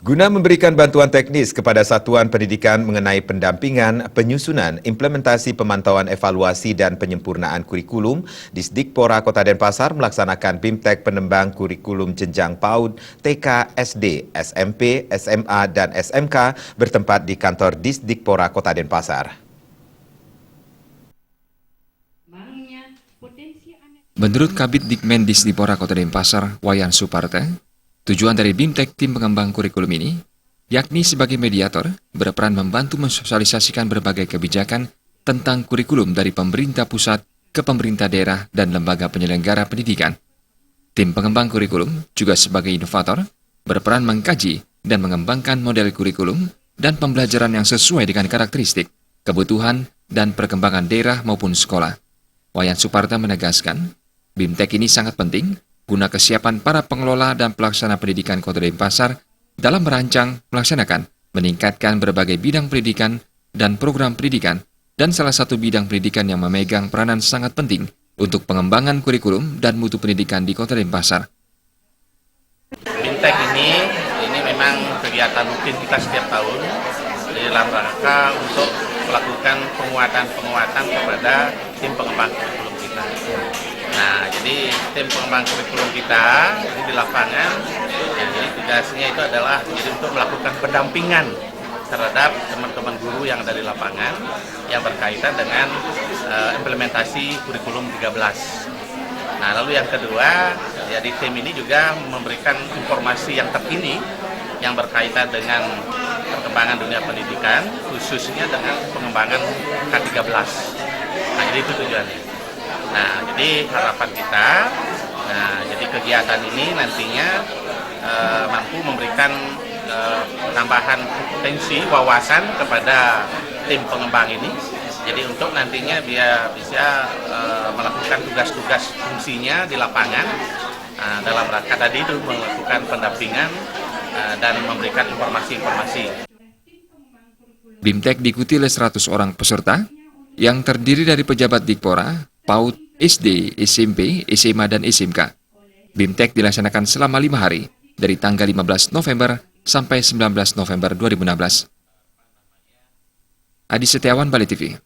Guna memberikan bantuan teknis kepada satuan pendidikan mengenai pendampingan, penyusunan, implementasi pemantauan evaluasi dan penyempurnaan kurikulum, Disdikpora Kota Denpasar melaksanakan BIMTEK penembang kurikulum jenjang PAUD, TK, SD, SMP, SMA, dan SMK bertempat di kantor Disdikpora Kota Denpasar. Menurut Kabid Dikmen Disdikpora Kota Denpasar, Wayan Suparte, tujuan dari BIMTEK tim pengembang kurikulum ini, yakni sebagai mediator, berperan membantu mensosialisasikan berbagai kebijakan tentang kurikulum dari pemerintah pusat ke pemerintah daerah dan lembaga penyelenggara pendidikan. Tim pengembang kurikulum juga sebagai inovator, berperan mengkaji dan mengembangkan model kurikulum dan pembelajaran yang sesuai dengan karakteristik, kebutuhan, dan perkembangan daerah maupun sekolah. Wayan Suparte menegaskan, BIMTEK ini sangat penting guna kesiapan para pengelola dan pelaksana pendidikan Kota Denpasar dalam merancang, melaksanakan, meningkatkan berbagai bidang pendidikan dan program pendidikan, dan salah satu bidang pendidikan yang memegang peranan sangat penting untuk pengembangan kurikulum dan mutu pendidikan di Kota Denpasar. BIMTEK ini memang kegiatan rutin kita setiap tahun dalam rangka untuk melakukan penguatan kepada tim pengembang kurikulum kita. Nah, jadi tim pengembang kurikulum kita ini di lapangan, ya, jadi tugasnya itu adalah untuk melakukan pendampingan terhadap teman-teman guru yang ada di lapangan yang berkaitan dengan implementasi kurikulum 13. Nah, lalu yang kedua, jadi tim ini juga memberikan informasi yang terkini yang berkaitan dengan perkembangan dunia pendidikan, khususnya dengan pengembangan K13. Nah, jadi itu tujuannya. Nah, jadi harapan kita, jadi kegiatan ini nantinya mampu memberikan tambahan potensi wawasan kepada tim pengembang ini. Jadi untuk nantinya dia bisa melakukan tugas-tugas fungsinya di lapangan dalam rangka tadi itu melakukan pendampingan dan memberikan informasi-informasi. BIMTEK diikuti oleh 100 orang peserta yang terdiri dari pejabat Dikpora, PAUD, SD, SMP, SMA, dan SMK. BIMTEK dilaksanakan selama 5 hari, dari tanggal 15 November sampai 19 November 2016. Adi Setiawan, Bali TV.